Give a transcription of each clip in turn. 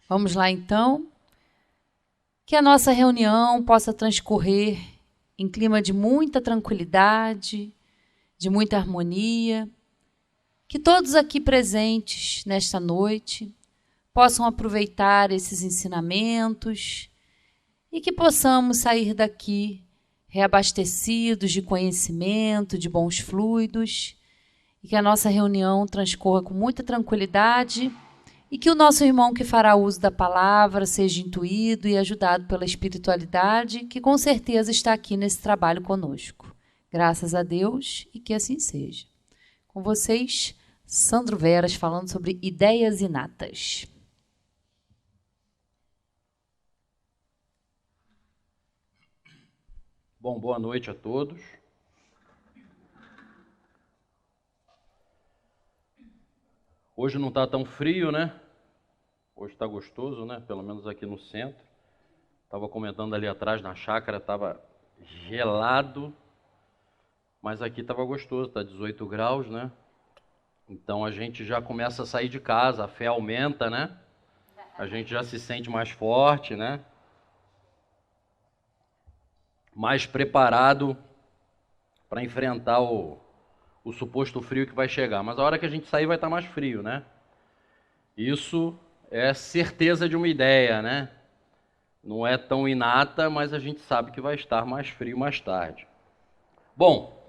Vamos lá então. Que a nossa reunião possa transcorrer em clima de muita tranquilidade, de muita harmonia. Que todos aqui presentes nesta noite possam aproveitar esses ensinamentos e que possamos sair daqui reabastecidos de conhecimento, de bons fluidos, e que a nossa reunião transcorra com muita tranquilidade e que o nosso irmão que fará uso da palavra seja intuído e ajudado pela espiritualidade, que com certeza está aqui nesse trabalho conosco. Graças a Deus e que assim seja. Com vocês, Sandro Veras, falando sobre ideias inatas. Bom, boa noite a todos. Hoje não está tão frio, né? Hoje está gostoso, né? Pelo menos aqui no centro. Estava comentando ali atrás na chácara, estava gelado, mas aqui estava gostoso, está 18 graus, né? Então a gente já começa a sair de casa, a fé aumenta, né? A gente já se sente mais forte, né? Mais preparado para enfrentar o suposto frio que vai chegar. Mas a hora que a gente sair vai estar mais frio, né? Isso é certeza de uma ideia, né? Não é tão inata, mas a gente sabe que vai estar mais frio mais tarde. Bom,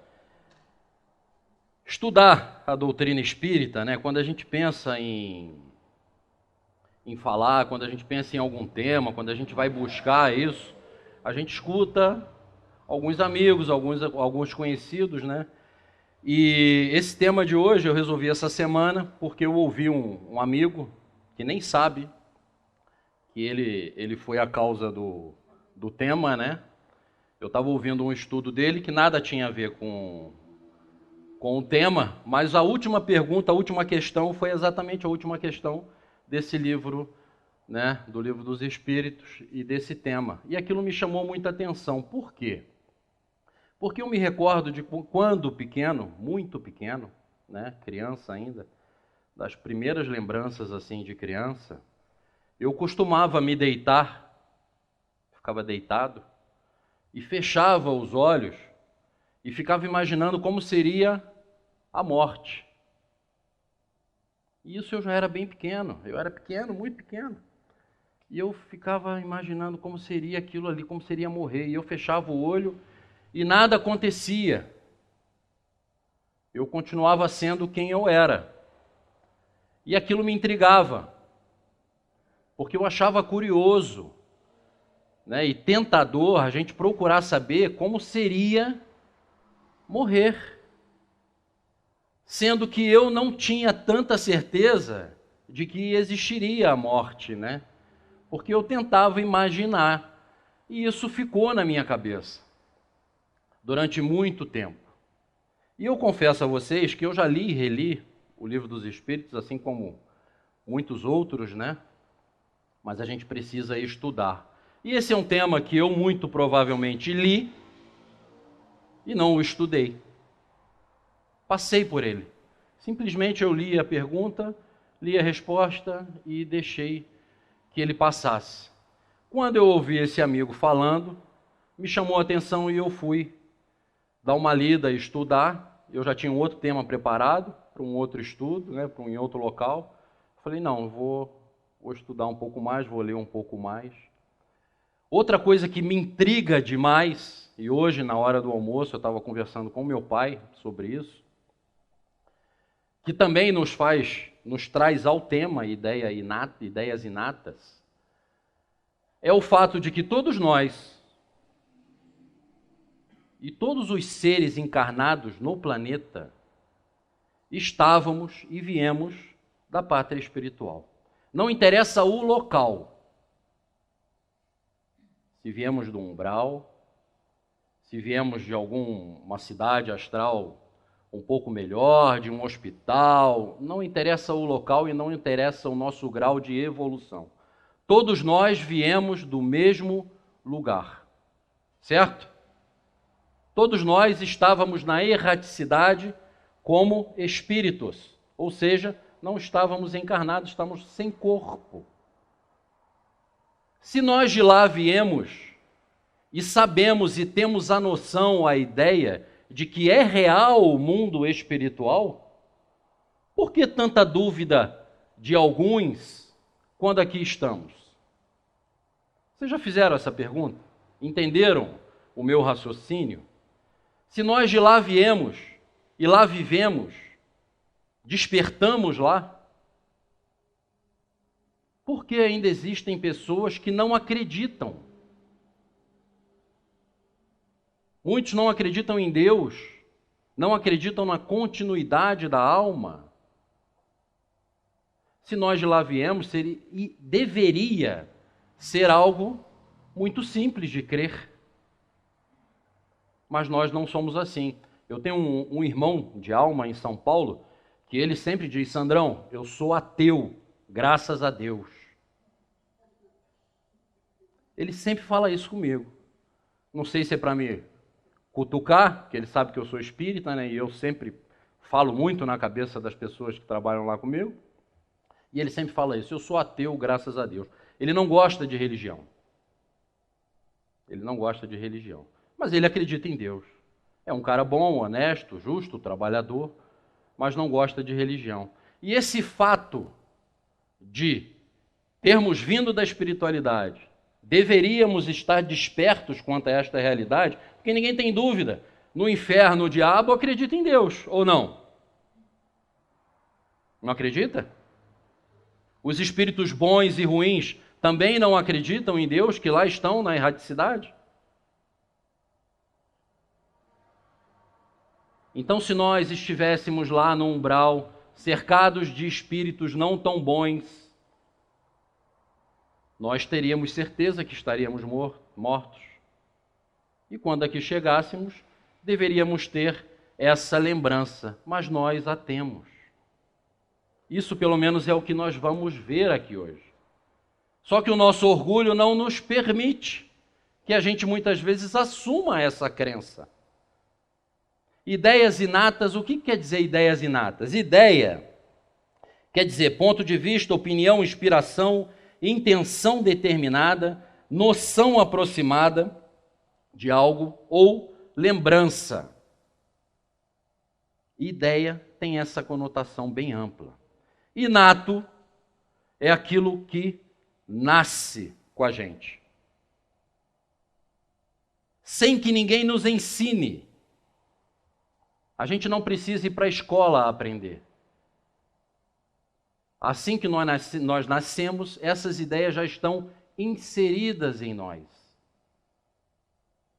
estudar a doutrina espírita, né? Quando a gente pensa em falar, quando a gente pensa em algum tema, quando a gente vai buscar isso, a gente escuta alguns amigos, alguns conhecidos, né? E esse tema de hoje eu resolvi essa semana porque eu ouvi um amigo que nem sabe que ele foi a causa do tema, né? Eu estava ouvindo um estudo dele que nada tinha a ver com o tema, mas a última pergunta, a última questão foi exatamente a última questão desse livro, né? Do Livro dos Espíritos e desse tema. E aquilo me chamou muita atenção. Por quê? Porque eu me recordo de quando pequeno, muito pequeno, né, criança ainda, das primeiras lembranças assim de criança, eu costumava me deitar, ficava deitado, e fechava os olhos e ficava imaginando como seria a morte. E isso eu já era bem pequeno, eu era pequeno, muito pequeno. E eu ficava imaginando como seria aquilo ali, como seria morrer. E eu fechava o olho e nada acontecia. Eu continuava sendo quem eu era. E aquilo me intrigava, porque eu achava curioso, né, e tentador a gente procurar saber como seria morrer, sendo que eu não tinha tanta certeza de que existiria a morte, né? Porque eu tentava imaginar, e isso ficou na minha cabeça durante muito tempo. E eu confesso a vocês que eu já li e reli o Livro dos Espíritos, assim como muitos outros, né? Mas a gente precisa estudar. E esse é um tema que eu muito provavelmente li e não o estudei. Passei por ele. Simplesmente eu li a pergunta, li a resposta e deixei que ele passasse. Quando eu ouvi esse amigo falando, me chamou a atenção e eu fui dar uma lida e estudar. Eu já tinha um outro tema preparado para um outro estudo, né, em outro local. Falei, não, vou estudar um pouco mais, vou ler um pouco mais. Outra coisa que me intriga demais, e hoje na hora do almoço eu estava conversando com meu pai sobre isso, que também nos traz ao tema ideias inatas, é o fato de que todos nós e todos os seres encarnados no planeta estávamos e viemos da pátria espiritual. Não interessa o local. Se viemos do umbral, se viemos de alguma cidade astral um pouco melhor, de um hospital, não interessa o local e não interessa o nosso grau de evolução. Todos nós viemos do mesmo lugar, certo? Todos nós estávamos na erraticidade como espíritos, ou seja, não estávamos encarnados, estávamos sem corpo. Se nós de lá viemos e sabemos e temos a noção, a ideia de que é real o mundo espiritual, por que tanta dúvida de alguns quando aqui estamos? Vocês já fizeram essa pergunta? Entenderam o meu raciocínio? Se nós de lá viemos e lá vivemos, despertamos lá, por que ainda existem pessoas que não acreditam? Muitos não acreditam em Deus, não acreditam na continuidade da alma. Se nós de lá viemos, deveria ser algo muito simples de crer. Mas nós não somos assim. Eu tenho um irmão de alma em São Paulo, que ele sempre diz: Sandrão, eu sou ateu, graças a Deus. Ele sempre fala isso comigo. Não sei se é para me cutucar, porque ele sabe que eu sou espírita, né? E eu sempre falo muito na cabeça das pessoas que trabalham lá comigo. E ele sempre fala isso: eu sou ateu, graças a Deus. Ele não gosta de religião. Ele não gosta de religião. Mas ele acredita em Deus. É um cara bom, honesto, justo, trabalhador, mas não gosta de religião. E esse fato de termos vindo da espiritualidade, deveríamos estar despertos quanto a esta realidade, porque ninguém tem dúvida. No inferno, o diabo acredita em Deus, ou não? Não acredita? Os espíritos bons e ruins também não acreditam em Deus, que lá estão na erraticidade? Então, se nós estivéssemos lá no umbral, cercados de espíritos não tão bons, nós teríamos certeza que estaríamos mortos. E quando aqui chegássemos, deveríamos ter essa lembrança, mas nós a temos. Isso, pelo menos, é o que nós vamos ver aqui hoje. Só que o nosso orgulho não nos permite que a gente muitas vezes assuma essa crença. Ideias inatas, o que quer dizer ideias inatas? Ideia quer dizer ponto de vista, opinião, inspiração, intenção determinada, noção aproximada de algo ou lembrança. Ideia tem essa conotação bem ampla. Inato é aquilo que nasce com a gente, sem que ninguém nos ensine. A gente não precisa ir para a escola aprender. Assim que nós nascemos, essas ideias já estão inseridas em nós.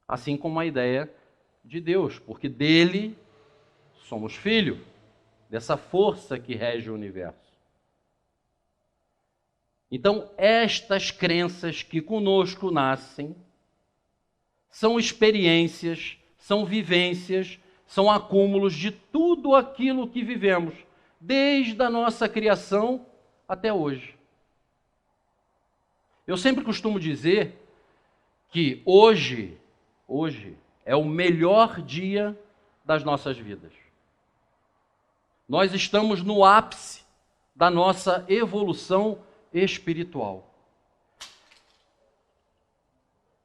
Assim como a ideia de Deus, porque dele somos filho, dessa força que rege o universo. Então, estas crenças que conosco nascem são experiências, são vivências, são acúmulos de tudo aquilo que vivemos, desde a nossa criação até hoje. Eu sempre costumo dizer que hoje é o melhor dia das nossas vidas. Nós estamos no ápice da nossa evolução espiritual.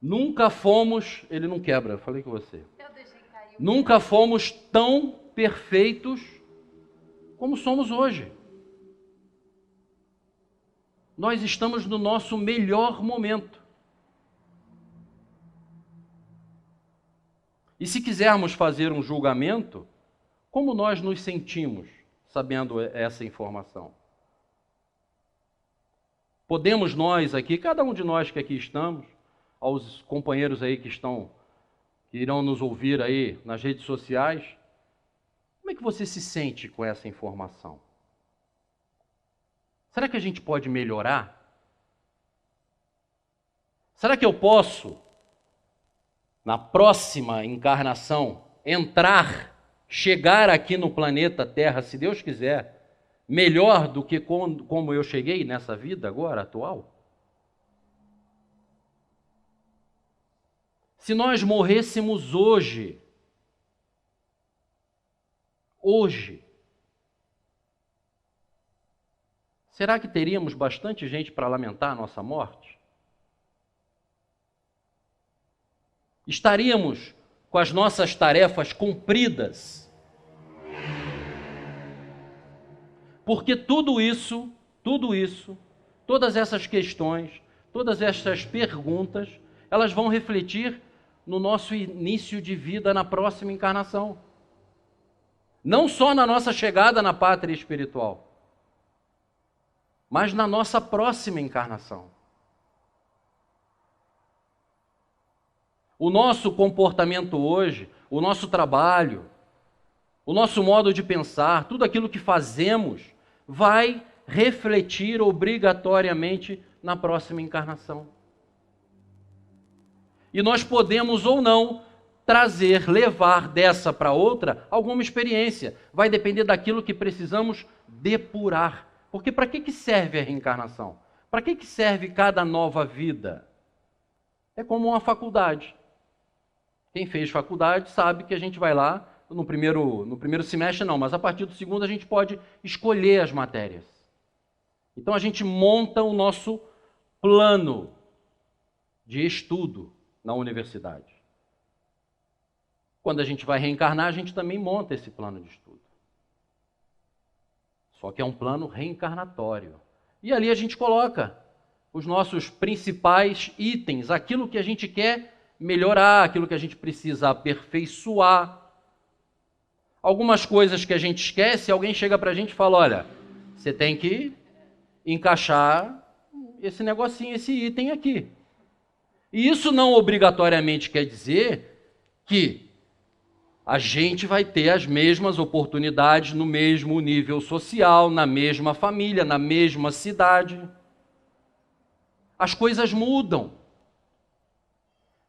Nunca fomos, ele não quebra, eu falei com você. Nunca fomos tão perfeitos como somos hoje. Nós estamos no nosso melhor momento. E se quisermos fazer um julgamento, como nós nos sentimos sabendo essa informação? Podemos nós aqui, cada um de nós que aqui estamos, aos companheiros aí que irão nos ouvir aí nas redes sociais, como é que você se sente com essa informação? Será que a gente pode melhorar? Será que eu posso, na próxima encarnação, chegar aqui no planeta Terra, se Deus quiser, melhor do que como eu cheguei nessa vida agora, atual? Se nós morrêssemos hoje, será que teríamos bastante gente para lamentar a nossa morte? Estaríamos com as nossas tarefas cumpridas? Porque tudo isso, todas essas questões, todas essas perguntas, elas vão refletir no nosso início de vida na próxima encarnação. Não só na nossa chegada na pátria espiritual, mas na nossa próxima encarnação. O nosso comportamento hoje, o nosso trabalho, o nosso modo de pensar, tudo aquilo que fazemos, vai refletir obrigatoriamente na próxima encarnação. E nós podemos ou não levar dessa para outra alguma experiência. Vai depender daquilo que precisamos depurar. Porque para que serve a reencarnação? Para que serve cada nova vida? É como uma faculdade. Quem fez faculdade sabe que a gente vai lá, no primeiro semestre não, mas a partir do segundo a gente pode escolher as matérias. Então a gente monta o nosso plano de estudo na universidade. Quando a gente vai reencarnar, a gente também monta esse plano de estudo. Só que é um plano reencarnatório. E ali a gente coloca os nossos principais itens, aquilo que a gente quer melhorar, aquilo que a gente precisa aperfeiçoar. Algumas coisas que a gente esquece, alguém chega para a gente e fala, olha, você tem que encaixar esse negocinho, esse item aqui. E isso não obrigatoriamente quer dizer que a gente vai ter as mesmas oportunidades no mesmo nível social, na mesma família, na mesma cidade. As coisas mudam.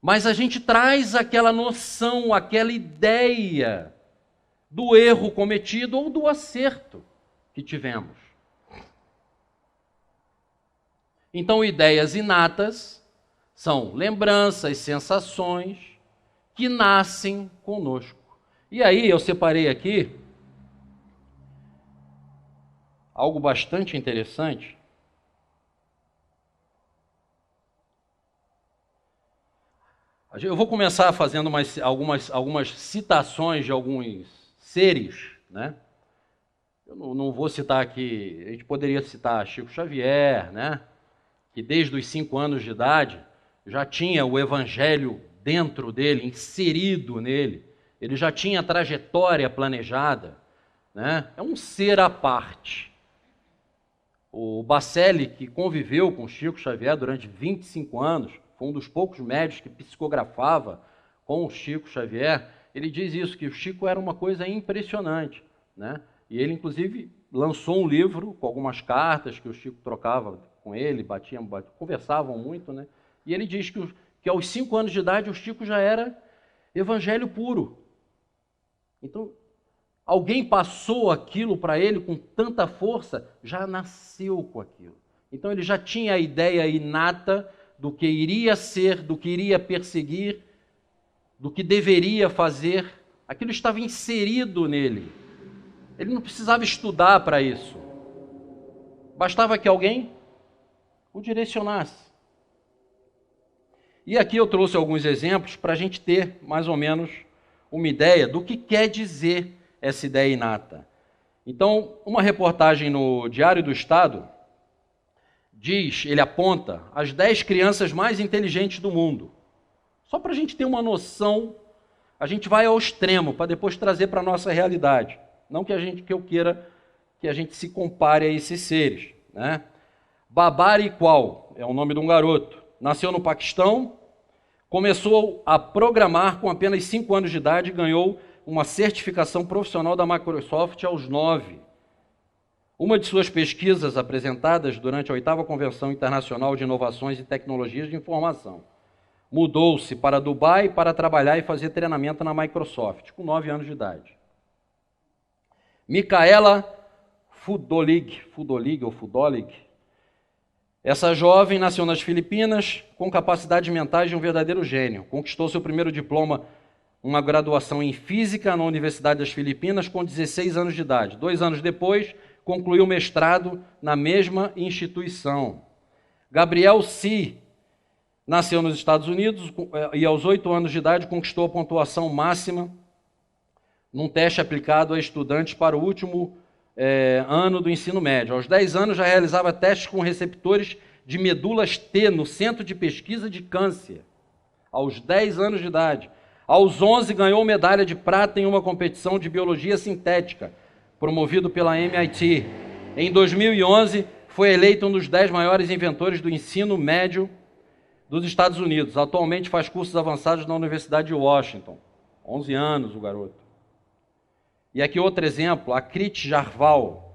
Mas a gente traz aquela noção, aquela ideia do erro cometido ou do acerto que tivemos. Então, ideias inatas são lembranças, sensações que nascem conosco. E aí eu separei aqui algo bastante interessante. Eu vou começar fazendo algumas citações de alguns seres, né? Eu não vou citar aqui, a gente poderia citar Chico Xavier, né? Que desde os 5 anos de idade já tinha o evangelho dentro dele, inserido nele. Ele já tinha a trajetória planejada, né? É um ser à parte. O Bacelli, que conviveu com Chico Xavier durante 25 anos, foi um dos poucos médicos que psicografava com o Chico Xavier, ele diz isso, que o Chico era uma coisa impressionante, né? E ele, inclusive, lançou um livro com algumas cartas que o Chico trocava com ele, conversavam muito, né? E ele diz que aos 5 anos de idade o Chico já era evangelho puro. Então, alguém passou aquilo para ele com tanta força, já nasceu com aquilo. Então ele já tinha a ideia inata do que iria ser, do que iria perseguir, do que deveria fazer. Aquilo estava inserido nele. Ele não precisava estudar para isso. Bastava que alguém o direcionasse. E aqui eu trouxe alguns exemplos para a gente ter mais ou menos uma ideia do que quer dizer essa ideia inata. Então, uma reportagem no Diário do Estado ele aponta as 10 crianças mais inteligentes do mundo. Só para a gente ter uma noção, a gente vai ao extremo, para depois trazer para a nossa realidade. Não que eu queira que a gente se compare a esses seres, né? Babari Iqbal é o nome de um garoto. Nasceu no Paquistão, começou a programar com apenas 5 anos de idade e ganhou uma certificação profissional da Microsoft aos 9. Uma de suas pesquisas apresentadas durante a 8ª Convenção Internacional de Inovações e Tecnologias de Informação. Mudou-se para Dubai para trabalhar e fazer treinamento na Microsoft, com 9 anos de idade. Micaela Fudolig. Essa jovem nasceu nas Filipinas com capacidades mentais de um verdadeiro gênio. Conquistou seu primeiro diploma, uma graduação em Física na Universidade das Filipinas com 16 anos de idade. 2 anos depois, concluiu o mestrado na mesma instituição. Gabriel Si Nasceu nos Estados Unidos e aos 8 anos de idade conquistou a pontuação máxima num teste aplicado a estudantes para o último ano do ensino médio. Aos 10 anos já realizava testes com receptores de medulas T no Centro de Pesquisa de Câncer. Aos 10 anos de idade. Aos 11 ganhou medalha de prata em uma competição de biologia sintética, promovido pela MIT. Em 2011, foi eleito um dos 10 maiores inventores do ensino médio dos Estados Unidos. Atualmente faz cursos avançados na Universidade de Washington. 11 anos o garoto. E aqui outro exemplo, a Kriti Jarval.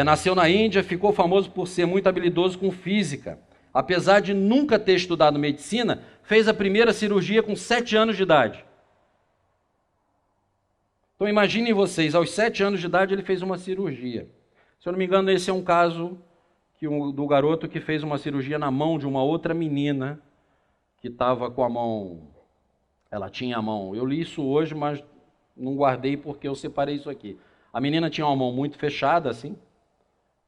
Nasceu na Índia, ficou famoso por ser muito habilidoso com física. Apesar de nunca ter estudado medicina, fez a primeira cirurgia com 7 anos de idade. Então imaginem vocês, aos 7 anos de idade ele fez uma cirurgia. Se eu não me engano, esse é um caso do garoto que fez uma cirurgia na mão de uma outra menina que estava com a mão, ela tinha a mão, eu li isso hoje, mas não guardei porque eu separei isso aqui. A menina tinha uma mão muito fechada, assim,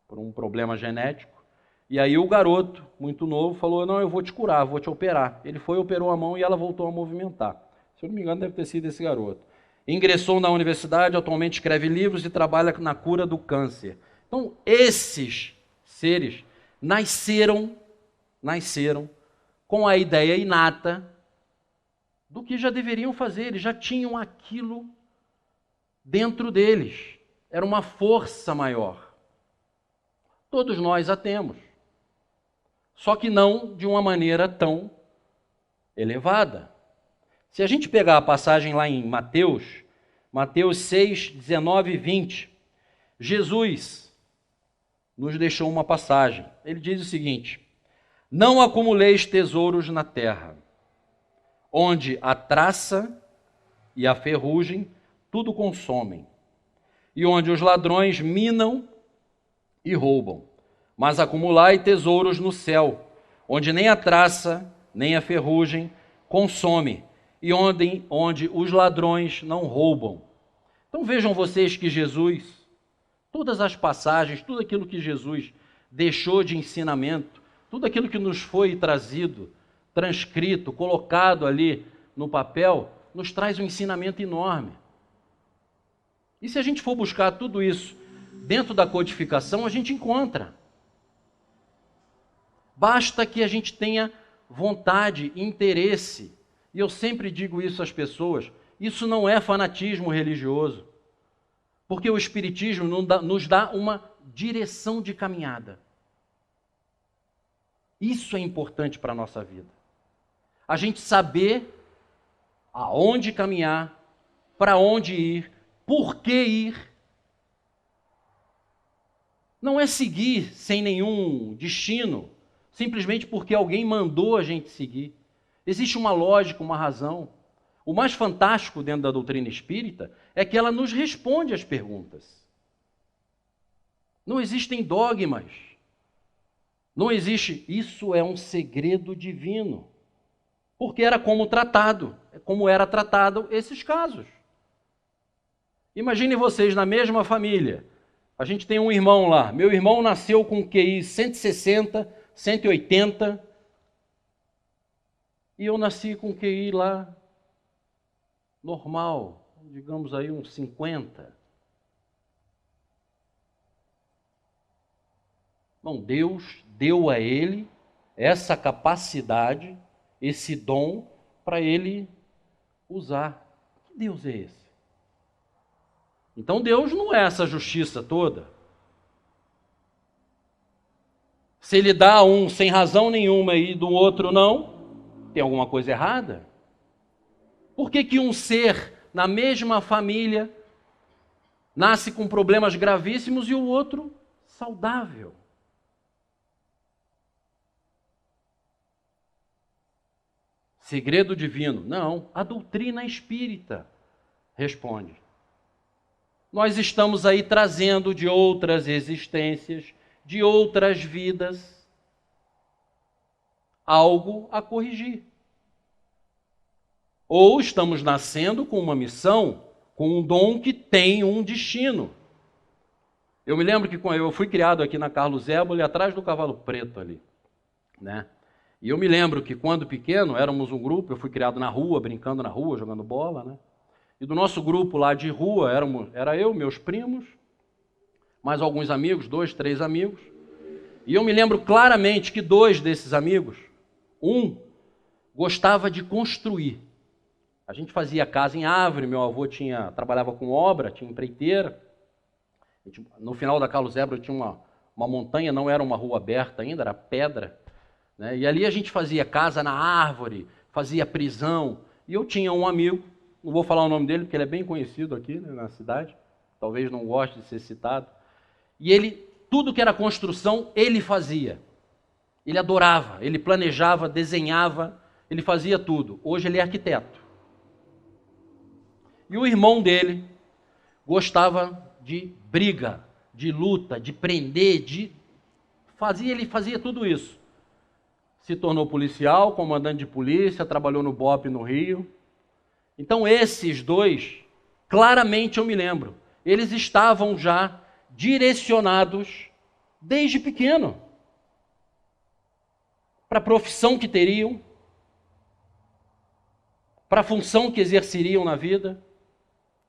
por um problema genético, e aí o garoto, muito novo, falou, não, eu vou te curar, vou te operar. Ele foi, operou a mão e ela voltou a movimentar. Se eu não me engano, deve ter sido esse garoto. Ingressou na universidade, atualmente escreve livros e trabalha na cura do câncer. Então, esses seres nasceram com a ideia inata do que já deveriam fazer, eles já tinham aquilo dentro deles. Era uma força maior. Todos nós a temos. Só que não de uma maneira tão elevada. Se a gente pegar a passagem lá em Mateus 6, 19 e 20, Jesus nos deixou uma passagem. Ele diz o seguinte: não acumuleis tesouros na terra, onde a traça e a ferrugem tudo consomem, e onde os ladrões minam e roubam. Mas acumulai tesouros no céu, onde nem a traça nem a ferrugem consome, e onde os ladrões não roubam. Então vejam vocês que Jesus, todas as passagens, tudo aquilo que Jesus deixou de ensinamento, tudo aquilo que nos foi trazido, transcrito, colocado ali no papel, nos traz um ensinamento enorme. E se a gente for buscar tudo isso dentro da codificação, a gente encontra. Basta que a gente tenha vontade, interesse. E eu sempre digo isso às pessoas, isso não é fanatismo religioso, porque o Espiritismo nos dá uma direção de caminhada. Isso é importante para a nossa vida. A gente saber aonde caminhar, para onde ir, por que ir. Não é seguir sem nenhum destino, simplesmente porque alguém mandou a gente seguir. Existe uma lógica, uma razão. O mais fantástico dentro da doutrina espírita é que ela nos responde às perguntas. Não existem dogmas. Não existe. Isso é um segredo divino. Porque era como era tratado esses casos. Imaginem vocês na mesma família. A gente tem um irmão lá. Meu irmão nasceu com QI 160, 180. E eu nasci com QI lá normal, digamos aí uns 50. Não, Deus deu a ele essa capacidade, esse dom para ele usar. Que Deus é esse? Então Deus não é essa justiça toda. Se ele dá a um sem razão nenhuma e do outro não, tem alguma coisa errada? Por que um ser na mesma família nasce com problemas gravíssimos e o outro saudável? Segredo divino? Não, a doutrina espírita responde. Nós estamos aí trazendo de outras existências, de outras vidas, algo a corrigir. Ou estamos nascendo com uma missão, com um dom que tem um destino. Eu me lembro que eu fui criado aqui na Carlos Éboli, atrás do Cavalo Preto ali, né? E eu me lembro que quando pequeno, éramos um grupo, eu fui criado na rua, brincando na rua, jogando bola, né? E do nosso grupo lá de rua, era eu, meus primos, mais alguns amigos, 2, 3 amigos. E eu me lembro claramente que 2 desses amigos, um gostava de construir. A gente fazia casa em árvore, meu avô trabalhava com obra, tinha empreiteira. No final da Carlos Zébro tinha uma montanha, não era uma rua aberta ainda, era pedra. Né? E ali a gente fazia casa na árvore, fazia prisão. E eu tinha um amigo, não vou falar o nome dele, porque ele é bem conhecido aqui, né, na cidade, talvez não goste de ser citado. E ele, tudo que era construção, ele fazia. Ele adorava, ele planejava, desenhava, ele fazia tudo. Hoje ele é arquiteto. E o irmão dele gostava de briga, de luta, de prender, ele fazia tudo isso. Se tornou policial, comandante de polícia, trabalhou no BOPE no Rio. Então esses 2, claramente eu me lembro, eles estavam já direcionados desde pequeno para a profissão que teriam, para a função que exerceriam na vida,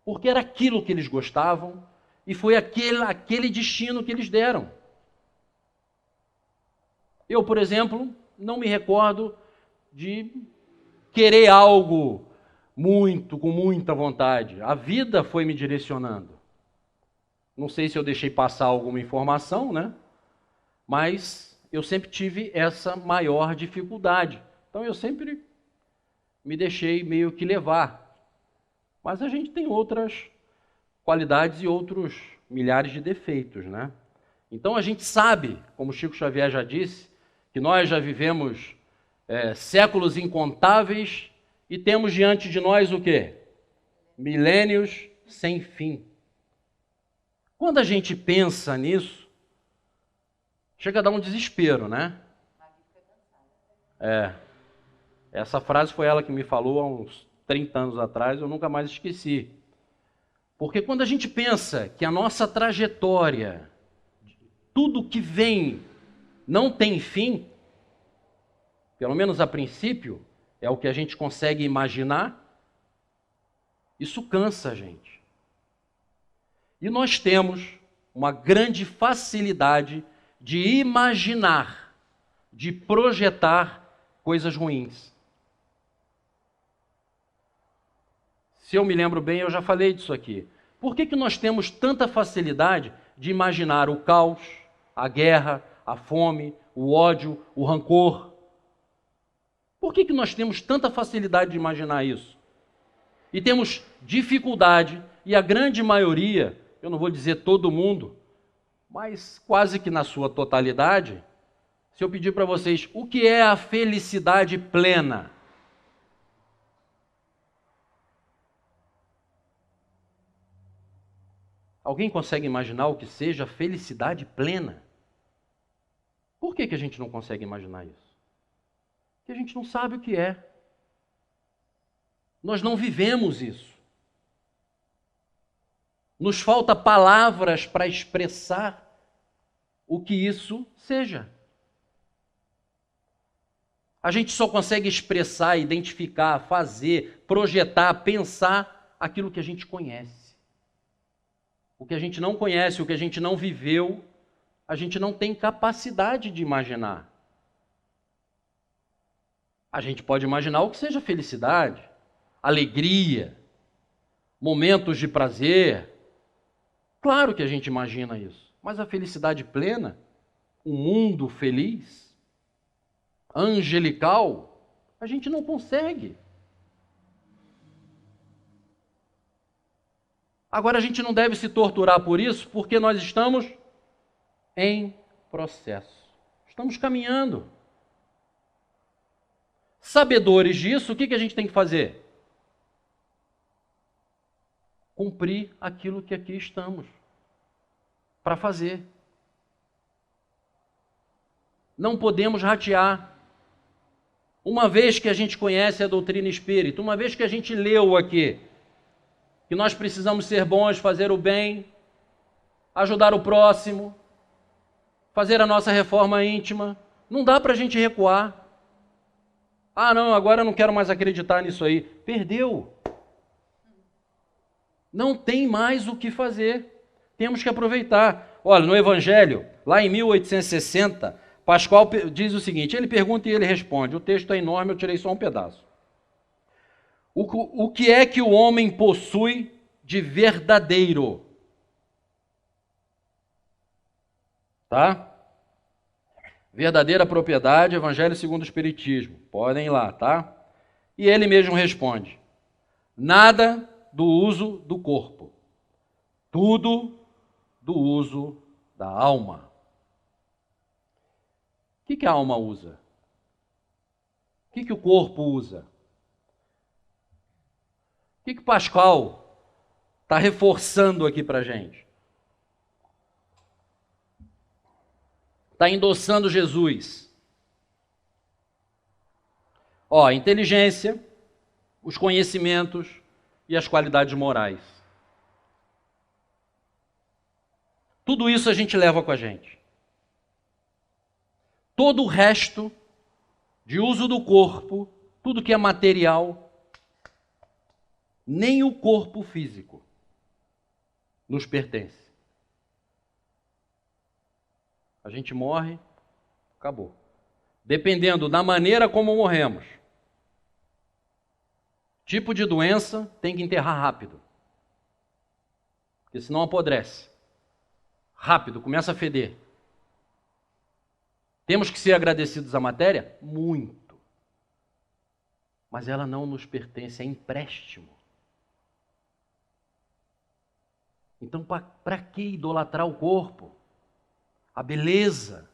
porque era aquilo que eles gostavam e foi aquele destino que eles deram. Eu, por exemplo, não me recordo de querer algo com muita vontade. A vida foi me direcionando. Não sei se eu deixei passar alguma informação, né? Mas eu sempre tive essa maior dificuldade. Então eu sempre me deixei meio que levar. Mas a gente tem outras qualidades e outros milhares de defeitos, né? Então a gente sabe, como Chico Xavier já disse, que nós já vivemos séculos incontáveis e temos diante de nós o quê? Milênios sem fim. Quando a gente pensa nisso, chega a dar um desespero, né? Essa frase foi ela que me falou há uns 30 anos atrás, eu nunca mais esqueci. Porque quando a gente pensa que a nossa trajetória, tudo que vem, não tem fim, pelo menos a princípio, é o que a gente consegue imaginar, isso cansa a gente. E nós temos uma grande facilidade de imaginar, de projetar coisas ruins. Se eu me lembro bem, eu já falei disso aqui. Por que nós temos tanta facilidade de imaginar o caos, a guerra, a fome, o ódio, o rancor? Por que nós temos tanta facilidade de imaginar isso? E temos dificuldade, e a grande maioria, eu não vou dizer todo mundo, mas quase que na sua totalidade, se eu pedir para vocês, o que é a felicidade plena? Alguém consegue imaginar o que seja felicidade plena? Por que a gente não consegue imaginar isso? Porque a gente não sabe o que é. Nós não vivemos isso. Nos falta palavras para expressar o que isso seja. A gente só consegue expressar, identificar, fazer, projetar, pensar aquilo que a gente conhece. O que a gente não conhece, o que a gente não viveu, a gente não tem capacidade de imaginar. A gente pode imaginar o que seja felicidade, alegria, momentos de prazer. Claro que a gente imagina isso. Mas a felicidade plena, um mundo feliz, angelical, a gente não consegue. Agora a gente não deve se torturar por isso, porque nós estamos em processo. Estamos caminhando. Sabedores disso, o que a gente tem que fazer? Cumprir aquilo que aqui estamos para fazer. Não podemos ratear. Uma vez que a gente conhece a doutrina espírita, uma vez que a gente leu aqui, que nós precisamos ser bons, fazer o bem, ajudar o próximo, fazer a nossa reforma íntima, não dá para a gente recuar. Ah, não, agora eu não quero mais acreditar nisso aí. Perdeu. Não tem mais o que fazer. Temos que aproveitar. Olha, no Evangelho, lá em 1860, Pascoal diz o seguinte, ele pergunta e ele responde. O texto é enorme, eu tirei só um pedaço. O que é que o homem possui de verdadeiro? Tá? Verdadeira propriedade, Evangelho segundo o Espiritismo. Podem ir lá, tá? E ele mesmo responde: nada do uso do corpo, tudo do uso da alma. O que a alma usa? O que o corpo usa? O que Pascal está reforçando aqui para a gente? Está endossando Jesus. Ó, a inteligência, os conhecimentos e as qualidades morais. Tudo isso a gente leva com a gente. Todo o resto de uso do corpo, tudo que é material, nem o corpo físico nos pertence. A gente morre, acabou. Dependendo da maneira como morremos, tipo de doença, tem que enterrar rápido. Porque senão apodrece. Rápido, começa a feder. Temos que ser agradecidos à matéria? Muito. Mas ela não nos pertence, é empréstimo. Então, para que idolatrar o corpo? A beleza?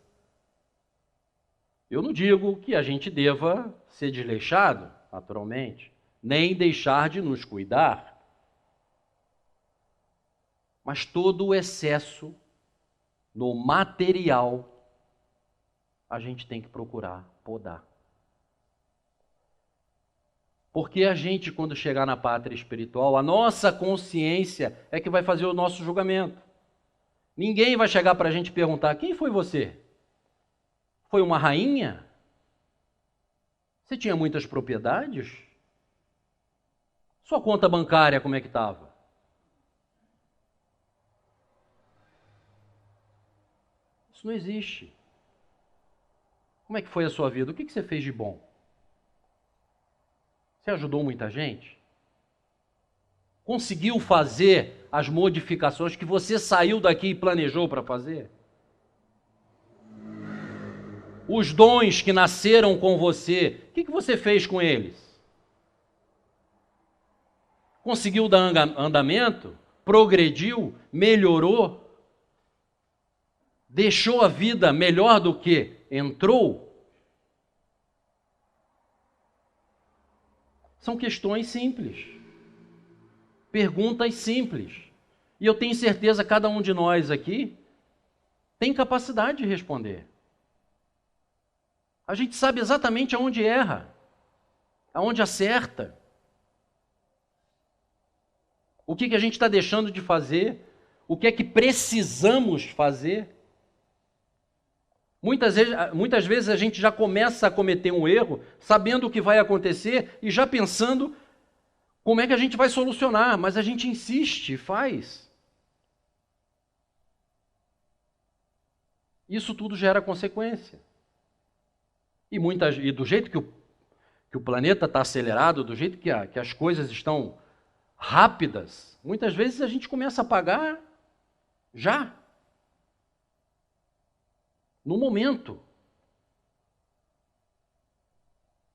Eu não digo que a gente deva ser desleixado, naturalmente, nem deixar de nos cuidar. Mas todo o excesso no material, a gente tem que procurar podar. Porque a gente, quando chegar na pátria espiritual, a nossa consciência é que vai fazer o nosso julgamento. Ninguém vai chegar para a gente e perguntar: quem foi você? Foi uma rainha? Você tinha muitas propriedades? Sua conta bancária como é que estava? Isso não existe. Como é que foi a sua vida? O que você fez de bom? Você ajudou muita gente? Conseguiu fazer as modificações que você saiu daqui e planejou para fazer? Os dons que nasceram com você, o que você fez com eles? Conseguiu dar andamento? Progrediu? Melhorou? Deixou a vida melhor do que entrou? São questões simples. Perguntas simples. E eu tenho certeza que cada um de nós aqui tem capacidade de responder. A gente sabe exatamente aonde erra, aonde acerta. O que a gente está deixando de fazer, o que é que precisamos fazer. Muitas vezes a gente já começa a cometer um erro, sabendo o que vai acontecer e já pensando como é que a gente vai solucionar, mas a gente insiste, faz. Isso tudo gera consequência. E do jeito que o planeta está acelerado, do jeito que as coisas estão rápidas, muitas vezes a gente começa a pagar já. No momento.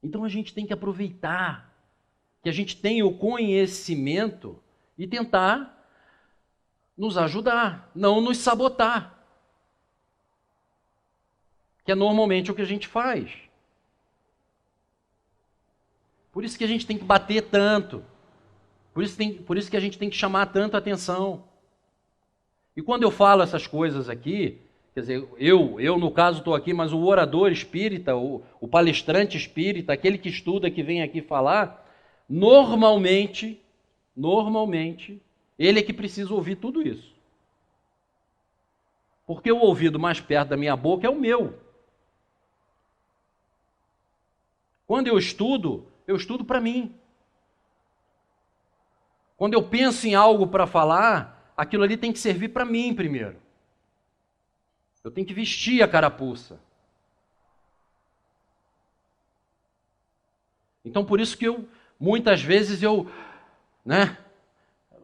Então a gente tem que aproveitar que a gente tem o conhecimento e tentar nos ajudar, não nos sabotar. Que é normalmente o que a gente faz. Por isso que a gente tem que bater tanto. Por isso que a gente tem que chamar tanto a atenção. E quando eu falo essas coisas aqui, quer dizer, eu no caso estou aqui, mas o orador espírita, o palestrante espírita, aquele que estuda, que vem aqui falar, normalmente, ele é que precisa ouvir tudo isso. Porque o ouvido mais perto da minha boca é o meu. Quando eu estudo para mim. Quando eu penso em algo para falar, aquilo ali tem que servir para mim primeiro. Eu tenho que vestir a carapuça. Então, por isso que muitas vezes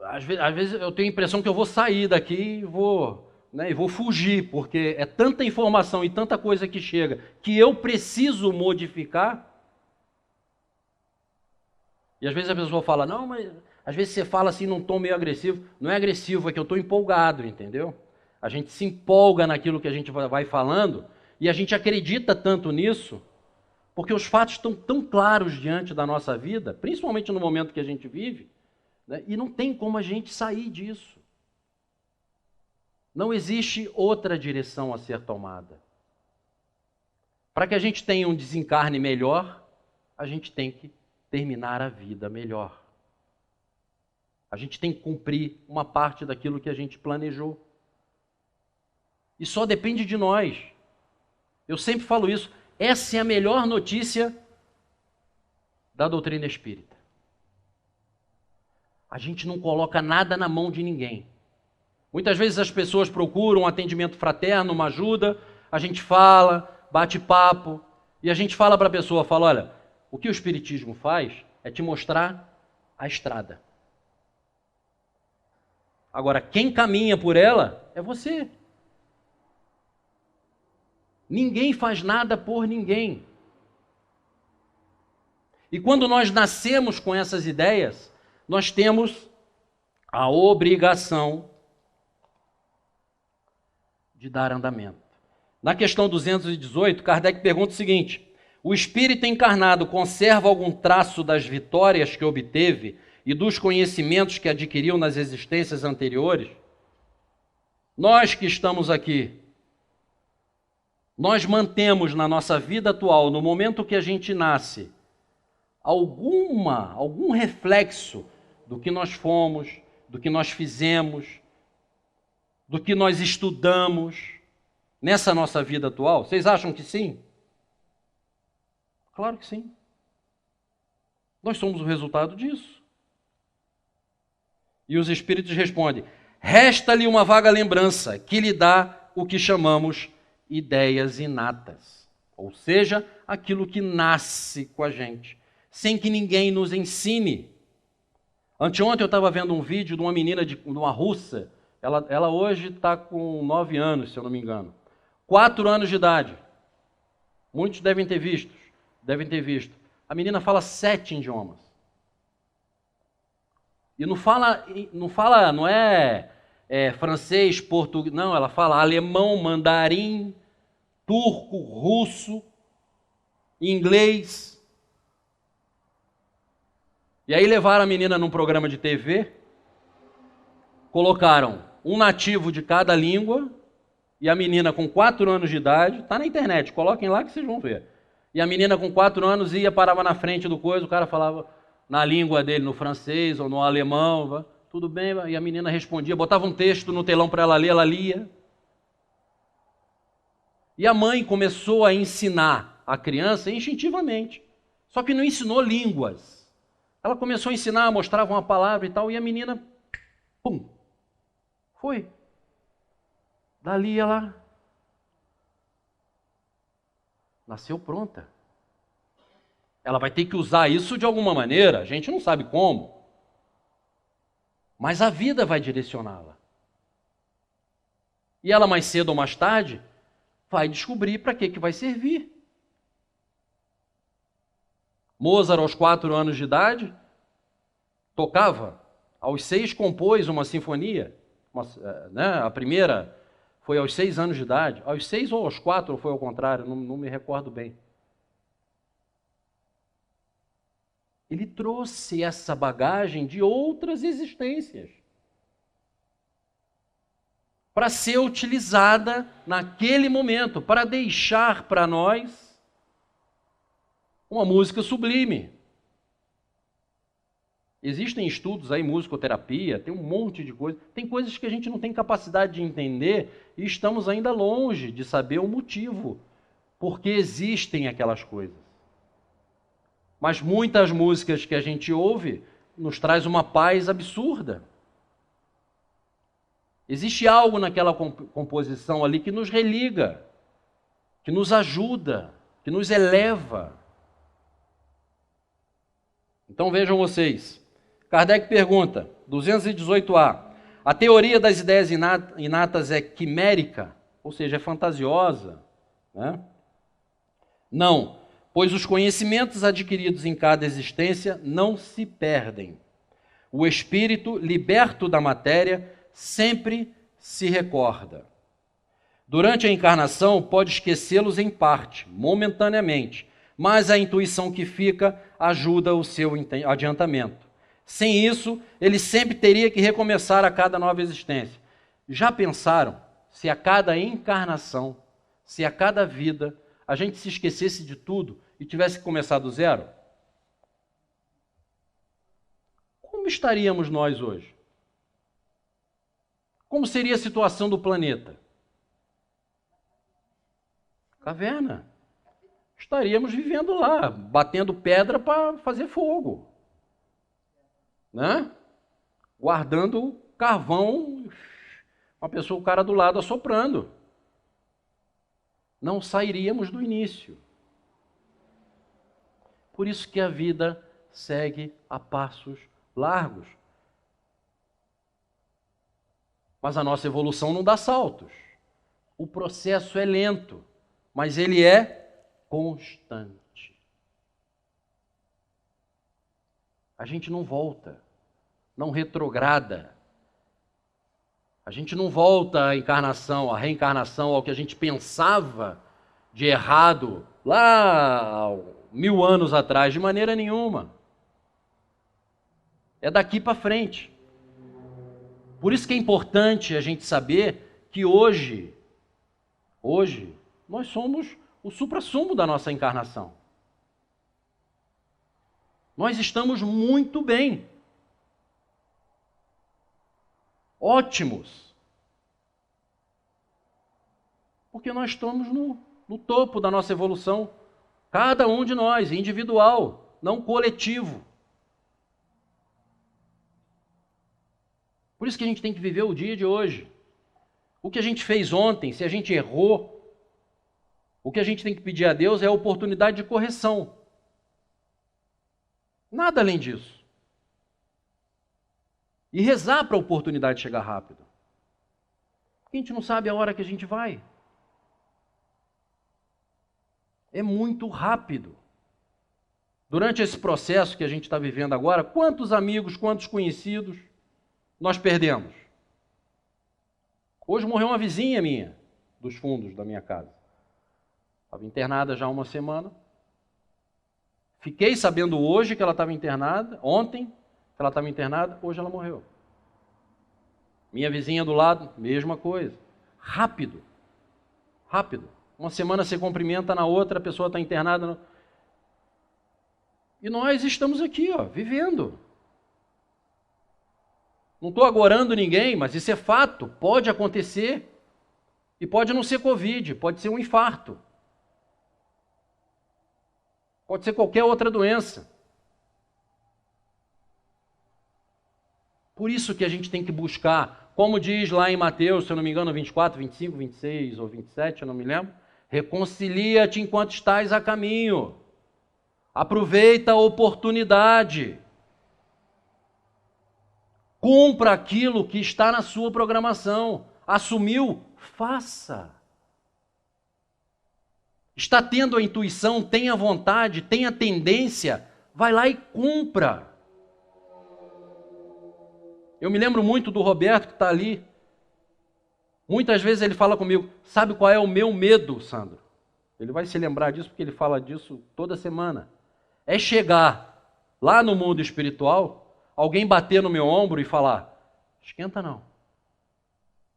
às vezes eu tenho a impressão que eu vou sair daqui e vou fugir, porque é tanta informação e tanta coisa que chega que eu preciso modificar. E às vezes a pessoa fala, não, mas às vezes você fala assim num tom meio agressivo. Não é agressivo, é que eu estou empolgado, entendeu? A gente se empolga naquilo que a gente vai falando e a gente acredita tanto nisso, porque os fatos estão tão claros diante da nossa vida, principalmente no momento que a gente vive, né? E não tem como a gente sair disso. Não existe outra direção a ser tomada. Para que a gente tenha um desencarne melhor, a gente tem que terminar a vida melhor. A gente tem que cumprir uma parte daquilo que a gente planejou. E só depende de nós. Eu sempre falo isso. Essa é a melhor notícia da doutrina espírita. A gente não coloca nada na mão de ninguém. Muitas vezes as pessoas procuram um atendimento fraterno, uma ajuda, a gente fala, bate papo, e a gente fala para a pessoa, olha, o que o Espiritismo faz é te mostrar a estrada. Agora, quem caminha por ela é você. Ninguém faz nada por ninguém. E quando nós nascemos com essas ideias, nós temos a obrigação de dar andamento. Na questão 218, Kardec pergunta o seguinte: o espírito encarnado conserva algum traço das vitórias que obteve e dos conhecimentos que adquiriu nas existências anteriores? Nós que estamos aqui, nós mantemos na nossa vida atual, no momento que a gente nasce, algum reflexo do que nós fomos, do que nós fizemos, do que nós estudamos nessa nossa vida atual? Vocês acham que sim? Claro que sim. Nós somos o resultado disso. E os espíritos respondem: resta-lhe uma vaga lembrança que lhe dá o que chamamos ideias inatas, ou seja, aquilo que nasce com a gente, sem que ninguém nos ensine. Anteontem eu estava vendo um vídeo de uma menina, de uma russa, ela hoje está com 9 anos, se eu não me engano, 4 anos de idade, muitos devem ter visto, a menina fala 7 idiomas, e não é francês, português, não, ela fala alemão, mandarim, turco, russo, inglês. E aí levaram a menina num programa de TV, colocaram um nativo de cada língua, e a menina com 4 anos de idade, está na internet, coloquem lá que vocês vão ver. E a menina com 4 anos parava na frente do coisa, o cara falava na língua dele, no francês ou no alemão, tudo bem, e a menina respondia, botava um texto no telão para ela ler, ela lia. E a mãe começou a ensinar a criança instintivamente, só que não ensinou línguas. Ela começou a ensinar, mostrava uma palavra e tal, e a menina, pum, foi. Dali ela nasceu pronta. Ela vai ter que usar isso de alguma maneira, a gente não sabe como. Mas a vida vai direcioná-la. E ela, mais cedo ou mais tarde, vai descobrir para que vai servir. Mozart, aos 4 anos de idade, tocava. Aos 6, compôs uma sinfonia. A primeira foi aos 6 anos de idade. Aos 6 ou aos 4, ou foi ao contrário, não me recordo bem. Ele trouxe essa bagagem de outras existências para ser utilizada naquele momento, para deixar para nós uma música sublime. Existem estudos aí, musicoterapia, tem um monte de coisa. Tem coisas que a gente não tem capacidade de entender e estamos ainda longe de saber o motivo por que existem aquelas coisas. Mas muitas músicas que a gente ouve nos traz uma paz absurda. Existe algo naquela composição ali que nos religa, que nos ajuda, que nos eleva. Então vejam vocês. Kardec pergunta, 218a, a teoria das ideias inatas é quimérica, ou seja, é fantasiosa, né? Não, pois os conhecimentos adquiridos em cada existência não se perdem. O espírito, liberto da matéria, sempre se recorda. Durante a encarnação, pode esquecê-los em parte, momentaneamente, mas a intuição que fica ajuda o seu adiantamento. Sem isso, ele sempre teria que recomeçar a cada nova existência. Já pensaram se a cada encarnação, se a cada vida, a gente se esquecesse de tudo e tivesse que começar do zero? Como estaríamos nós hoje? Como seria a situação do planeta? Caverna. Estaríamos vivendo lá, batendo pedra para fazer fogo, né? Guardando carvão, o cara do lado assoprando. Não sairíamos do início. Por isso que a vida segue a passos largos. Mas a nossa evolução não dá saltos. O processo é lento, mas ele é constante. A gente não volta, não retrograda. A gente não volta à encarnação, à reencarnação, ao que a gente pensava de errado lá 1000 anos atrás, de maneira nenhuma. É daqui para frente. Por isso que é importante a gente saber que hoje, nós somos o suprassumo da nossa encarnação. Nós estamos muito bem. Ótimos. Porque nós estamos no topo da nossa evolução. Cada um de nós, individual, não coletivo. Por isso que a gente tem que viver o dia de hoje. O que a gente fez ontem, se a gente errou, o que a gente tem que pedir a Deus é a oportunidade de correção. Nada além disso. E rezar para a oportunidade chegar rápido. Porque a gente não sabe a hora que a gente vai. É muito rápido. Durante esse processo que a gente está vivendo agora, quantos amigos, quantos conhecidos nós perdemos? Hoje morreu uma vizinha minha, dos fundos da minha casa. Estava internada já há uma semana. Fiquei sabendo hoje que ela estava internada, ontem que ela estava internada, hoje ela morreu. Minha vizinha do lado, mesma coisa. Rápido. Rápido. Uma semana se cumprimenta, na outra a pessoa está internada. E nós estamos aqui, vivendo. Não estou agorando ninguém, mas isso é fato, pode acontecer. E pode não ser Covid, pode ser um infarto. Pode ser qualquer outra doença. Por isso que a gente tem que buscar, como diz lá em Mateus, se eu não me engano, 24, 25, 26 ou 27, eu não me lembro, reconcilia-te enquanto estás a caminho. Aproveita a oportunidade. Cumpra aquilo que está na sua programação. Assumiu? Faça. Está tendo a intuição, tenha vontade, tenha tendência, vai lá e cumpra. Eu me lembro muito do Roberto que está ali. Muitas vezes ele fala comigo, sabe qual é o meu medo, Sandro? Ele vai se lembrar disso porque ele fala disso toda semana. É chegar lá no mundo espiritual, alguém bater no meu ombro e falar, esquenta não,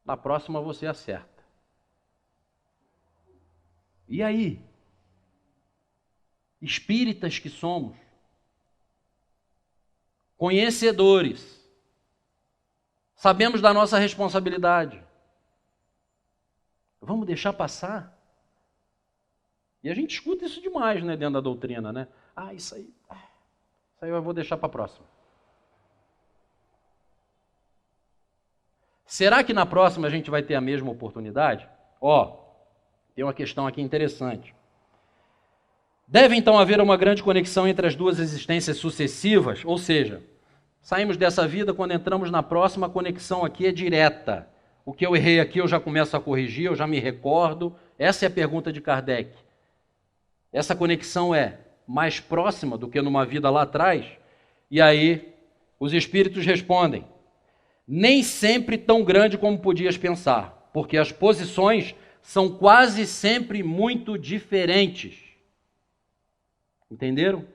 na próxima você acerta. E aí? Espíritas que somos, conhecedores, sabemos da nossa responsabilidade. Vamos deixar passar? E a gente escuta isso demais, né, dentro da doutrina, né? Isso aí eu vou deixar para a próxima. Será que na próxima a gente vai ter a mesma oportunidade? Tem uma questão aqui interessante. Deve então haver uma grande conexão entre as duas existências sucessivas, ou seja, saímos dessa vida, quando entramos na próxima, a conexão aqui é direta. O que eu errei aqui eu já começo a corrigir, eu já me recordo. Essa é a pergunta de Kardec. Essa conexão é mais próxima do que numa vida lá atrás? E aí os espíritos respondem: nem sempre tão grande como podias pensar, porque as posições são quase sempre muito diferentes. Entenderam?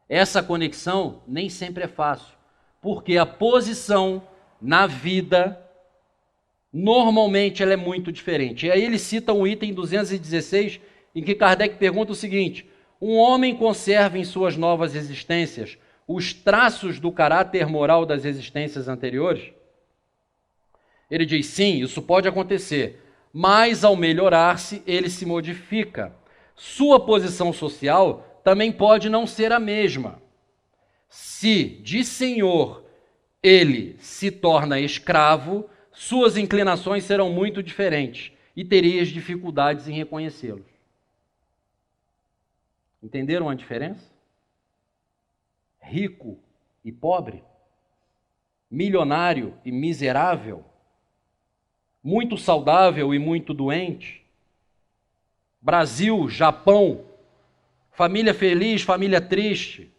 Essa conexão nem sempre é fácil, porque a posição na vida, normalmente, ela é muito diferente. E aí ele cita um item 216, em que Kardec pergunta o seguinte: um homem conserva em suas novas existências os traços do caráter moral das existências anteriores? Ele diz: sim, isso pode acontecer, mas ao melhorar-se, ele se modifica. Sua posição social também pode não ser a mesma. Se de senhor ele se torna escravo, suas inclinações serão muito diferentes e terias dificuldades em reconhecê-los. Entenderam a diferença? Rico e pobre, milionário e miserável, muito saudável e muito doente, Brasil, Japão, família feliz, família triste.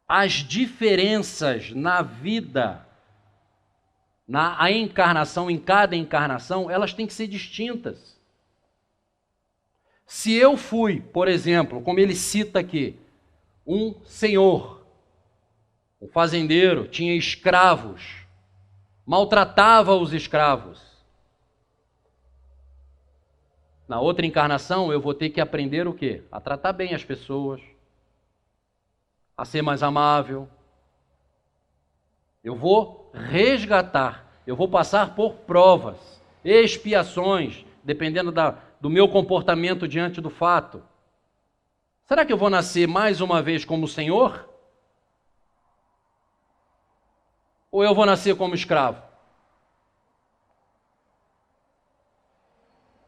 As diferenças na vida, a encarnação, em cada encarnação, elas têm que ser distintas. Se eu fui, por exemplo, como ele cita aqui, um senhor, um fazendeiro, tinha escravos, maltratava os escravos. Na outra encarnação, eu vou ter que aprender o quê? A tratar bem as pessoas, a ser mais amável. Eu vou resgatar, eu vou passar por provas, expiações, dependendo do meu comportamento diante do fato. Será que eu vou nascer mais uma vez como Senhor? Ou eu vou nascer como escravo?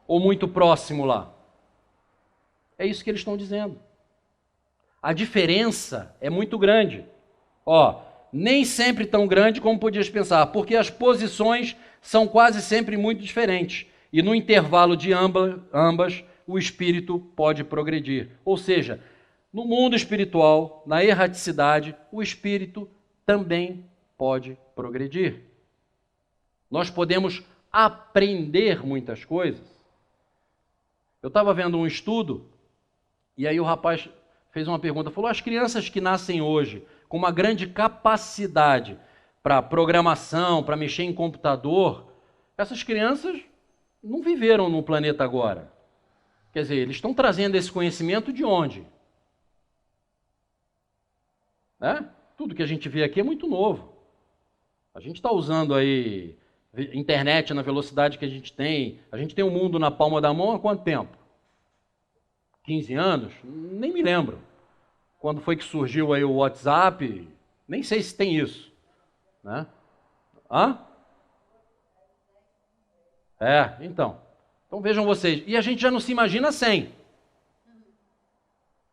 Ou muito próximo lá? É isso que eles estão dizendo. A diferença é muito grande. Nem sempre tão grande como podias pensar, porque as posições são quase sempre muito diferentes. E no intervalo de ambas, o espírito pode progredir. Ou seja, no mundo espiritual, na erraticidade, o espírito também pode progredir. Nós podemos aprender muitas coisas. Eu estava vendo um estudo, e aí o rapaz fez uma pergunta, falou: as crianças que nascem hoje com uma grande capacidade para programação, para mexer em computador, essas crianças não viveram no planeta agora. Quer dizer, eles estão trazendo esse conhecimento de onde? Tudo que a gente vê aqui é muito novo. A gente está usando aí internet na velocidade que a gente tem o mundo na palma da mão há quanto tempo? 15 anos? Nem me lembro. Quando foi que surgiu aí o WhatsApp? Nem sei se tem isso. Né? Então vejam vocês. E a gente já não se imagina sem.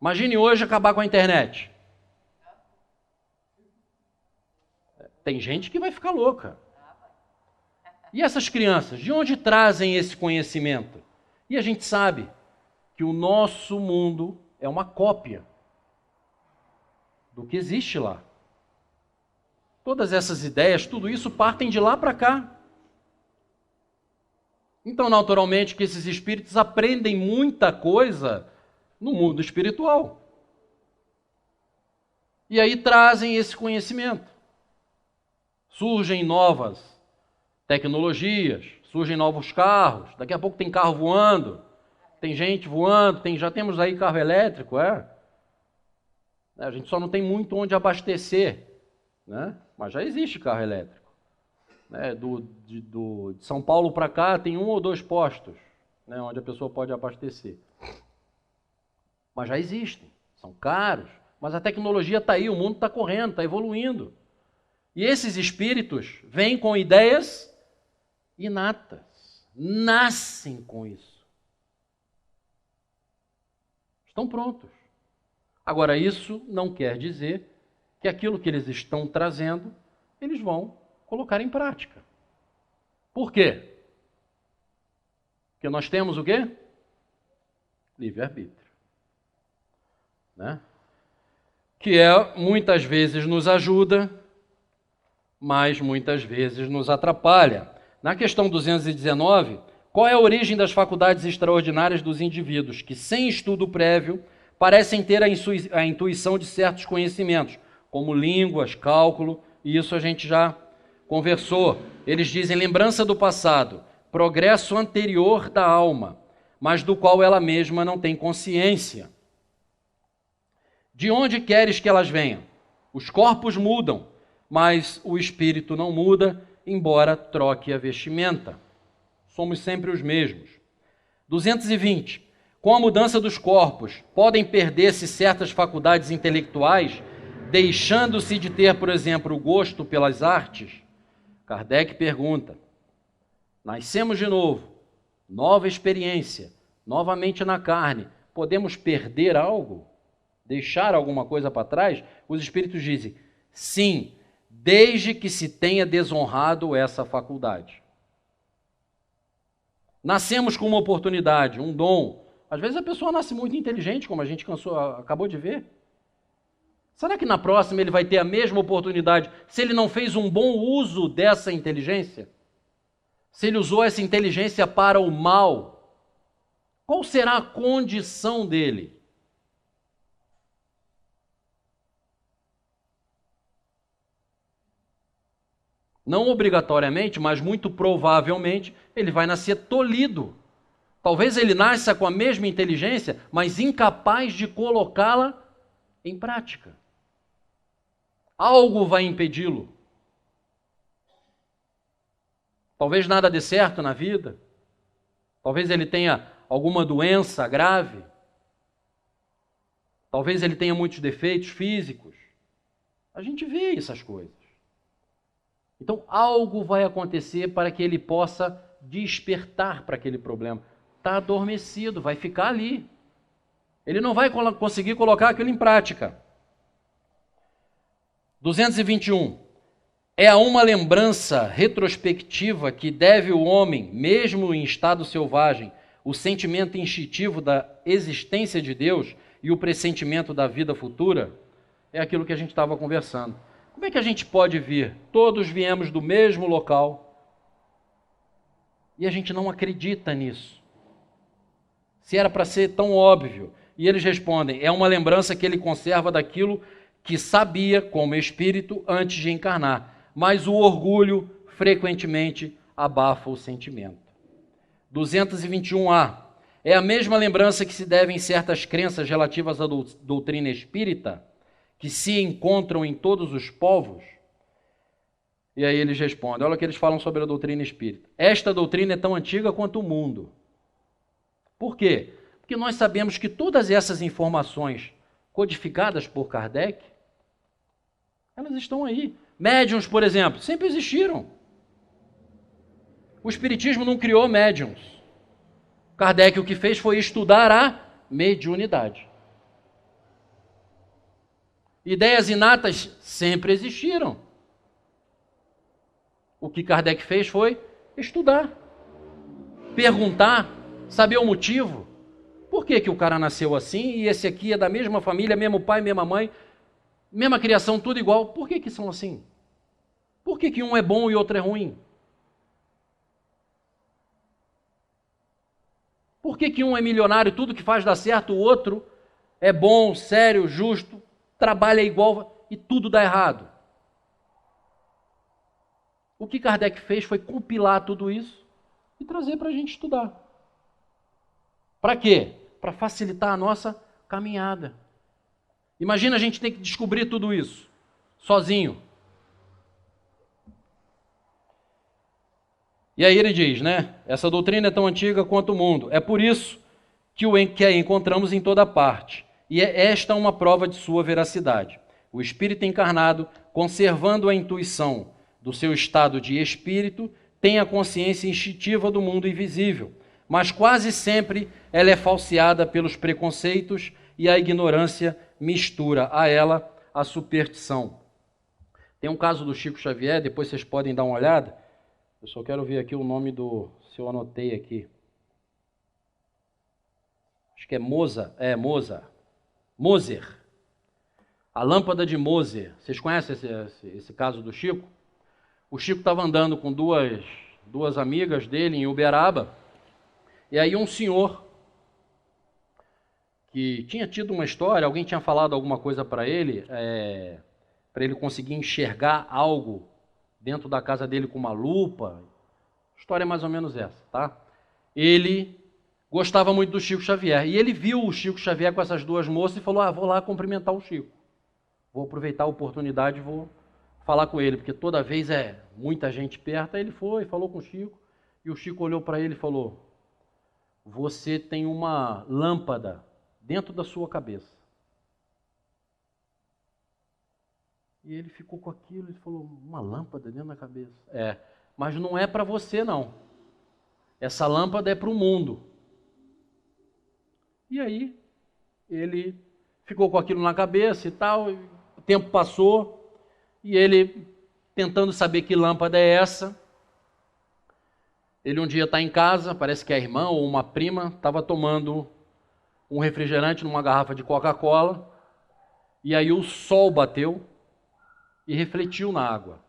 Imagine hoje acabar com a internet. Tem gente que vai ficar louca. E essas crianças, de onde trazem esse conhecimento? E a gente sabe que o nosso mundo é uma cópia do que existe lá. Todas essas ideias, tudo isso partem de lá para cá. Então, naturalmente, que esses espíritos aprendem muita coisa no mundo espiritual. E aí trazem esse conhecimento. Surgem novas tecnologias, surgem novos carros, daqui a pouco tem carro voando, tem gente voando, já temos aí carro elétrico, A gente só não tem muito onde abastecer, né? Mas já existe carro elétrico. De São Paulo para cá tem 1 ou 2 postos, né, onde a pessoa pode abastecer. mas já existem, são caros, mas a tecnologia está aí, o mundo está correndo, está evoluindo. E esses espíritos vêm com ideias inatas, nascem com isso. Estão prontos. Agora, isso não quer dizer que aquilo que eles estão trazendo, eles vão colocar em prática. Por quê? Porque nós temos o quê? Livre-arbítrio. Né? Que muitas vezes nos ajuda, mas muitas vezes nos atrapalha. Na questão 219, qual é a origem das faculdades extraordinárias dos indivíduos que, sem estudo prévio, parecem ter a intuição de certos conhecimentos, como línguas, cálculo, e isso a gente já conversou. Eles dizem lembrança do passado, progresso anterior da alma, mas do qual ela mesma não tem consciência. De onde queres que elas venham? Os corpos mudam, mas o espírito não muda, embora troque a vestimenta. Somos sempre os mesmos. 220. Com a mudança dos corpos, podem perder-se certas faculdades intelectuais, deixando-se de ter, por exemplo, o gosto pelas artes? Kardec pergunta. Nascemos de novo, nova experiência, novamente na carne. Podemos perder algo? Deixar alguma coisa para trás? Os espíritos dizem, sim, desde que se tenha desonrado essa faculdade. Nascemos com uma oportunidade, um dom. Às vezes a pessoa nasce muito inteligente, como a gente acabou de ver. Será que na próxima ele vai ter a mesma oportunidade se ele não fez um bom uso dessa inteligência? Se ele usou essa inteligência para o mal, qual será a condição dele? Não obrigatoriamente, mas muito provavelmente, ele vai nascer tolhido. Talvez ele nasça com a mesma inteligência, mas incapaz de colocá-la em prática. Algo vai impedi-lo. Talvez nada dê certo na vida. Talvez ele tenha alguma doença grave. Talvez ele tenha muitos defeitos físicos. A gente vê essas coisas. Então, algo vai acontecer para que ele possa despertar para aquele problema. Está adormecido, vai ficar ali. Ele não vai conseguir colocar aquilo em prática. 221. É uma lembrança retrospectiva que deve o homem, mesmo em estado selvagem, o sentimento instintivo da existência de Deus e o pressentimento da vida futura? É aquilo que a gente estava conversando. Como é que a gente pode vir? Todos viemos do mesmo local e a gente não acredita nisso. Se era para ser tão óbvio. E eles respondem, é uma lembrança que ele conserva daquilo que sabia como espírito antes de encarnar. Mas o orgulho frequentemente abafa o sentimento. 221A. É a mesma lembrança que se deve em certas crenças relativas à doutrina espírita, que se encontram em todos os povos? E aí eles respondem, olha o que eles falam sobre a doutrina espírita. Esta doutrina é tão antiga quanto o mundo. Por quê? Porque nós sabemos que todas essas informações codificadas por Kardec, elas estão aí. Médiuns, por exemplo, sempre existiram. O espiritismo não criou médiuns. Kardec o que fez foi estudar a mediunidade. Ideias inatas sempre existiram. O que Kardec fez foi estudar, perguntar, saber o motivo. Por que o cara nasceu assim e esse aqui é da mesma família, mesmo pai, mesma mãe, mesma criação, tudo igual? Por que são assim? Por que um é bom e outro é ruim? Por que um é milionário, tudo que faz dá certo, o outro é bom, sério, justo, trabalha igual e tudo dá errado? O que Kardec fez foi compilar tudo isso e trazer para a gente estudar. Para quê? Para facilitar a nossa caminhada. Imagina a gente ter que descobrir tudo isso sozinho. E aí ele diz, né? Essa doutrina é tão antiga quanto o mundo. É por isso que a encontramos em toda parte. E é esta uma prova de sua veracidade. O espírito encarnado, conservando a intuição do seu estado de espírito, tem a consciência instintiva do mundo invisível, mas quase sempre ela é falseada pelos preconceitos e a ignorância mistura a ela a superstição. Tem um caso do Chico Xavier, depois vocês podem dar uma olhada. Eu só quero ver aqui o nome do... se eu anotei aqui. Acho que é Moser. A lâmpada de Moser. Vocês conhecem esse caso do Chico? O Chico estava andando com duas amigas dele em Uberaba, e aí um senhor que tinha tido uma história, alguém tinha falado alguma coisa para ele conseguir enxergar algo dentro da casa dele com uma lupa. A história é mais ou menos essa, tá? Ele gostava muito do Chico Xavier, e ele viu o Chico Xavier com essas duas moças e falou: vou lá cumprimentar o Chico. Vou aproveitar a oportunidade e vou falar com ele, porque toda vez é muita gente perto. Aí ele foi, falou com o Chico, e o Chico olhou para ele e falou: você tem uma lâmpada dentro da sua cabeça. E ele ficou com aquilo e falou: uma lâmpada dentro da cabeça? Mas não é para você não. Essa lâmpada é para o mundo. E aí ele ficou com aquilo na cabeça e tal, o tempo passou, e ele, tentando saber que lâmpada é essa, ele um dia está em casa, parece que a irmã ou uma prima estava tomando um refrigerante numa garrafa de Coca-Cola, e aí o sol bateu e refletiu na água.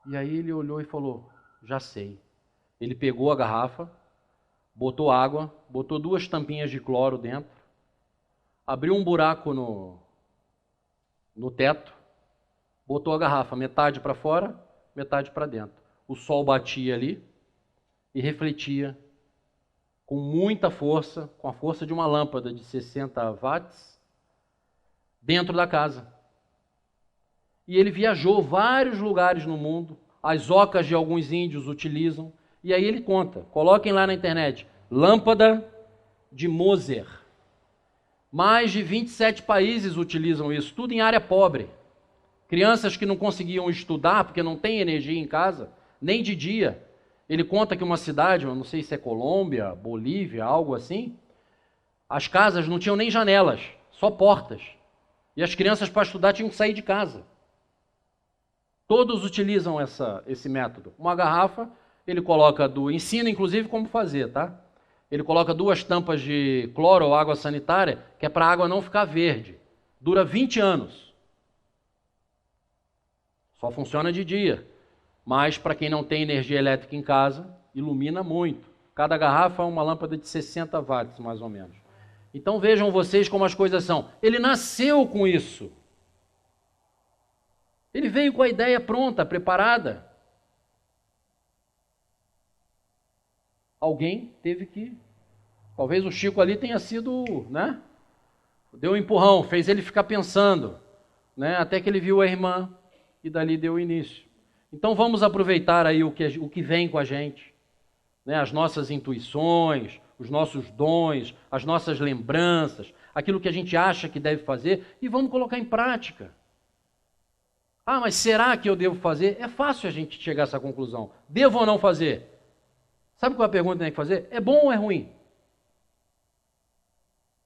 E aí ele olhou e falou: já sei. Ele pegou a garrafa, botou água, botou 2 tampinhas de cloro dentro, abriu um buraco no teto, botou a garrafa metade para fora, metade para dentro. O sol batia ali e refletia com muita força, com a força de uma lâmpada de 60 watts, dentro da casa. E ele viajou vários lugares no mundo, as ocas de alguns índios utilizam, e aí ele conta, coloquem lá na internet, lâmpada de Moser. Mais de 27 países utilizam isso, tudo em área pobre. Crianças que não conseguiam estudar porque não tem energia em casa, nem de dia. Ele conta que uma cidade, eu não sei se é Colômbia, Bolívia, algo assim, as casas não tinham nem janelas, só portas. E as crianças para estudar tinham que sair de casa. Todos utilizam esse método. Uma garrafa, ele coloca ensina inclusive como fazer, tá? Ele coloca 2 tampas de cloro ou água sanitária, que é para a água não ficar verde. Dura 20 anos. Só funciona de dia. Mas para quem não tem energia elétrica em casa, ilumina muito. Cada garrafa é uma lâmpada de 60 watts, mais ou menos. Então vejam vocês como as coisas são. Ele nasceu com isso. Ele veio com a ideia pronta, preparada. Alguém teve que... Talvez o Chico ali tenha sido, né? Deu um empurrão, fez ele ficar pensando, né? Até que ele viu a irmã e dali deu início. Então vamos aproveitar aí o que vem com a gente, né? As nossas intuições, os nossos dons, as nossas lembranças, aquilo que a gente acha que deve fazer, e vamos colocar em prática. Ah, mas será que eu devo fazer? É fácil a gente chegar a essa conclusão. Devo ou não fazer? Sabe qual é a pergunta que tem que fazer? É bom ou é ruim?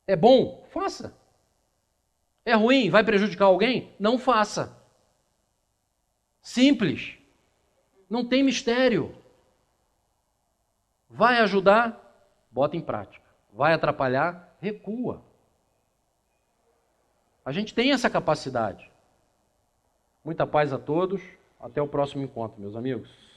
É bom? Faça. É ruim? Vai prejudicar alguém? Não faça. Simples. Não tem mistério. Vai ajudar? Bota em prática. Vai atrapalhar? Recua. A gente tem essa capacidade. Muita paz a todos. Até o próximo encontro, meus amigos.